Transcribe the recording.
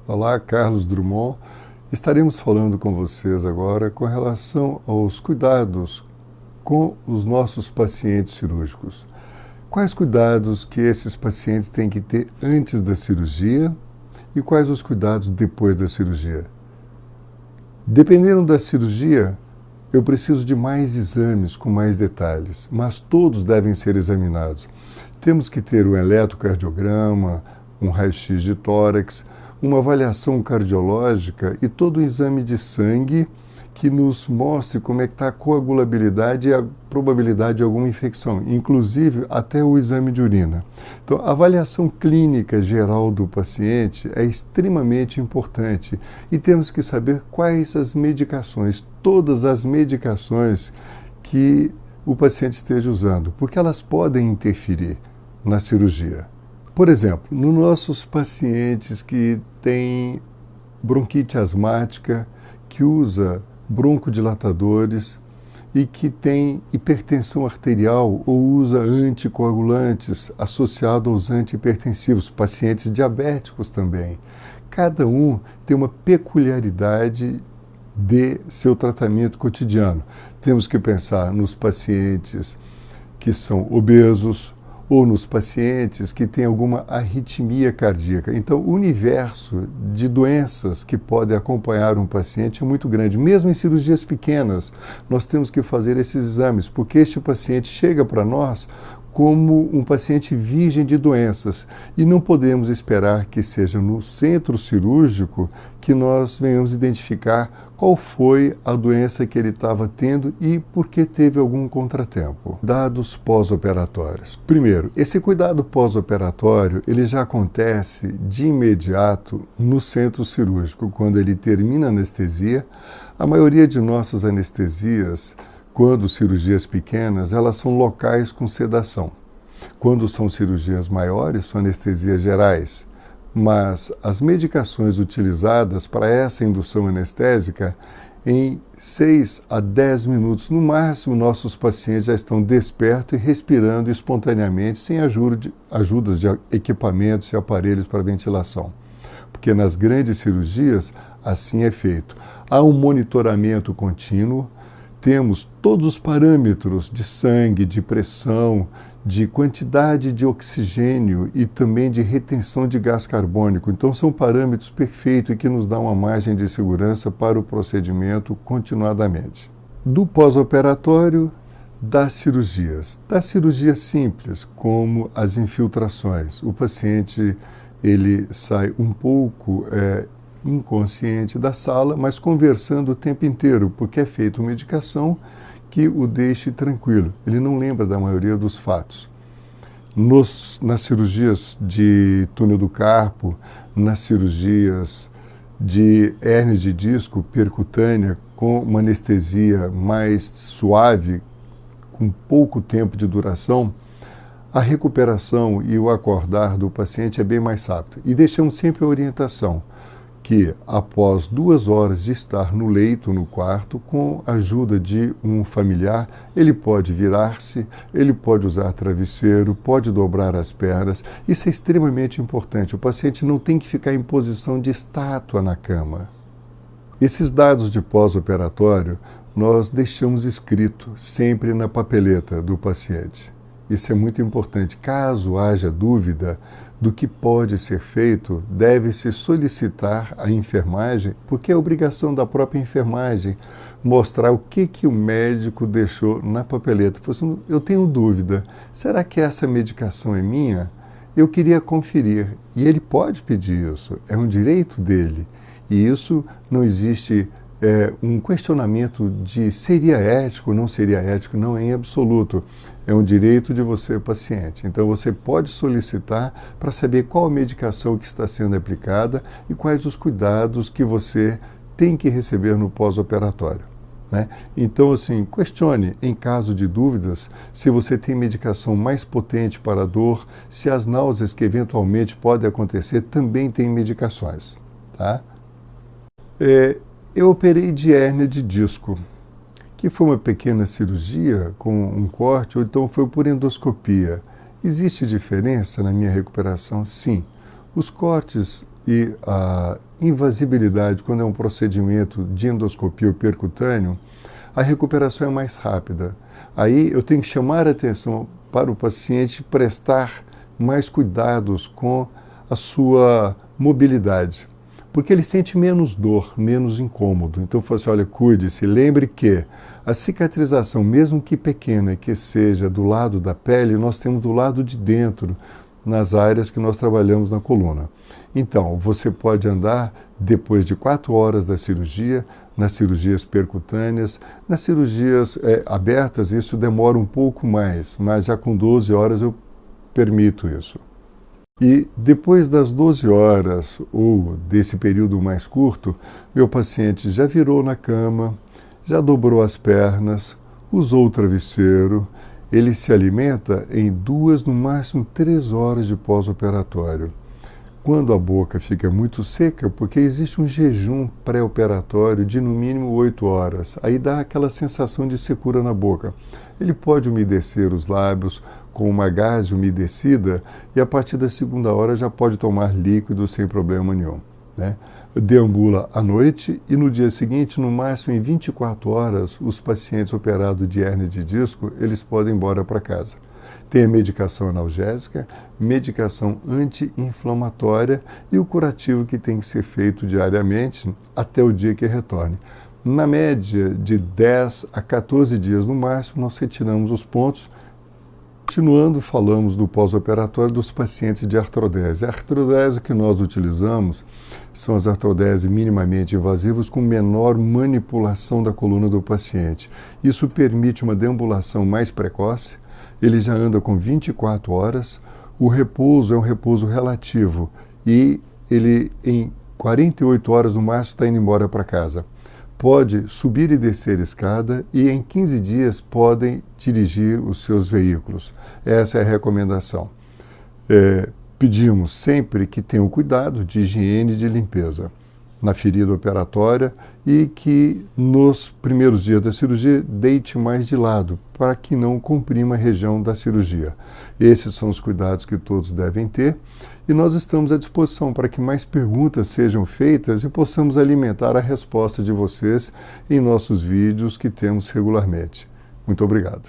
Olá, Carlos Drummond. Estaremos falando com vocês agora com relação aos cuidados com os nossos pacientes cirúrgicos. Quais cuidados que esses pacientes têm que ter antes da cirurgia e quais os cuidados depois da cirurgia? Dependendo da cirurgia, eu preciso de mais exames com mais detalhes, mas todos devem ser examinados. Temos que ter um eletrocardiograma, um raio-x de tórax, uma avaliação cardiológica e todo o exame de sangue que nos mostre como é que está a coagulabilidade e a probabilidade de alguma infecção, inclusive até o exame de urina. Então, a avaliação clínica geral do paciente é extremamente importante e temos que saber quais as medicações, todas as medicações que o paciente esteja usando, porque elas podem interferir na cirurgia. Por exemplo, nos nossos pacientes que têm bronquite asmática, que usa broncodilatadores e que tem hipertensão arterial ou usa anticoagulantes associado aos antihipertensivos, pacientes diabéticos também. Cada um tem uma peculiaridade de seu tratamento cotidiano. Temos que pensar nos pacientes que são obesos, ou nos pacientes que têm alguma arritmia cardíaca. Então, o universo de doenças que podem acompanhar um paciente é muito grande. Mesmo em cirurgias pequenas, nós temos que fazer esses exames, porque este paciente chega para nós como um paciente virgem de doenças e não podemos esperar que seja no centro cirúrgico que nós venhamos identificar qual foi a doença que ele estava tendo e por que teve algum contratempo. Dados pós-operatórios. Primeiro, esse cuidado pós-operatório ele já acontece de imediato no centro cirúrgico. Quando ele termina a anestesia, a maioria de nossas anestesias, quando cirurgias pequenas, elas são locais com sedação. Quando são cirurgias maiores, são anestesias gerais. Mas as medicações utilizadas para essa indução anestésica, em 6 a 10 minutos, no máximo, nossos pacientes já estão despertos e respirando espontaneamente, sem ajudas de equipamentos e aparelhos para ventilação. Porque nas grandes cirurgias, assim é feito. Há um monitoramento contínuo, temos todos os parâmetros de sangue, de pressão, de quantidade de oxigênio e também de retenção de gás carbônico. Então, são parâmetros perfeitos e que nos dão uma margem de segurança para o procedimento continuadamente. Do pós-operatório, das cirurgias. Das cirurgias simples, como as infiltrações. O paciente ele sai um pouco inconsciente da sala, mas conversando o tempo inteiro, porque é feita uma medicação que o deixe tranquilo. Ele não lembra da maioria dos fatos. Nas cirurgias de túnel do carpo, nas cirurgias de hérnia de disco percutânea, com uma anestesia mais suave, com pouco tempo de duração, a recuperação e o acordar do paciente é bem mais rápido. E deixamos sempre a orientação que, após 2 horas de estar no leito, no quarto, com a ajuda de um familiar, ele pode virar-se, ele pode usar travesseiro, pode dobrar as pernas. Isso é extremamente importante. O paciente não tem que ficar em posição de estátua na cama. Esses dados de pós-operatório nós deixamos escrito sempre na papeleta do paciente. Isso é muito importante. Caso haja dúvida do que pode ser feito, deve-se solicitar à enfermagem, porque é obrigação da própria enfermagem mostrar o que o médico deixou na papeleta. Eu tenho dúvida, será que essa medicação é minha? Eu queria conferir. E ele pode pedir isso, é um direito dele. E isso não existe um questionamento de seria ético ou não seria ético, não é em absoluto. É um direito de você, paciente. Então, você pode solicitar para saber qual a medicação que está sendo aplicada e quais os cuidados que você tem que receber no pós-operatório, né? Então, assim, questione, em caso de dúvidas, se você tem medicação mais potente para a dor, se as náuseas que eventualmente podem acontecer também têm medicações, tá? Eu operei de hérnia de disco, que foi uma pequena cirurgia com um corte, ou então foi por endoscopia. Existe diferença na minha recuperação? Sim. Os cortes e a invasibilidade, quando é um procedimento de endoscopia ou percutâneo, a recuperação é mais rápida. Aí eu tenho que chamar a atenção para o paciente prestar mais cuidados com a sua mobilidade, porque ele sente menos dor, menos incômodo. Então, eu falo assim, olha, cuide-se, lembre que a cicatrização, mesmo que pequena, que seja do lado da pele, nós temos do lado de dentro, nas áreas que nós trabalhamos na coluna. Então, você pode andar depois de 4 horas da cirurgia, nas cirurgias percutâneas, nas cirurgias abertas, isso demora um pouco mais, mas já com 12 horas eu permito isso. E depois das 12 horas, ou desse período mais curto, meu paciente já virou na cama, já dobrou as pernas, usou o travesseiro, ele se alimenta em 2, no máximo 3 horas de pós-operatório. Quando a boca fica muito seca, porque existe um jejum pré-operatório de no mínimo 8 horas, aí dá aquela sensação de secura na boca. Ele pode umedecer os lábios com uma gaze umedecida e a partir da 2ª hora já pode tomar líquido sem problema nenhum, né? Deambula à noite e no dia seguinte, no máximo em 24 horas, os pacientes operados de hérnia de disco, eles podem ir embora para casa. Tem a medicação analgésica, medicação anti-inflamatória e o curativo que tem que ser feito diariamente até o dia que retorne. Na média de 10 a 14 dias no máximo, nós retiramos os pontos. Continuando, falamos do pós-operatório dos pacientes de artrodese. A artrodese que nós utilizamos são as artrodeses minimamente invasivas com menor manipulação da coluna do paciente. Isso permite uma deambulação mais precoce, ele já anda com 24 horas, o repouso é um repouso relativo e ele em 48 horas no máximo está indo embora para casa. Pode subir e descer escada e em 15 dias podem dirigir os seus veículos. Essa é a recomendação. Pedimos sempre que tenham cuidado de higiene e de limpeza na ferida operatória e que nos primeiros dias da cirurgia deite mais de lado para que não comprima a região da cirurgia. Esses são os cuidados que todos devem ter e nós estamos à disposição para que mais perguntas sejam feitas e possamos alimentar a resposta de vocês em nossos vídeos que temos regularmente. Muito obrigado.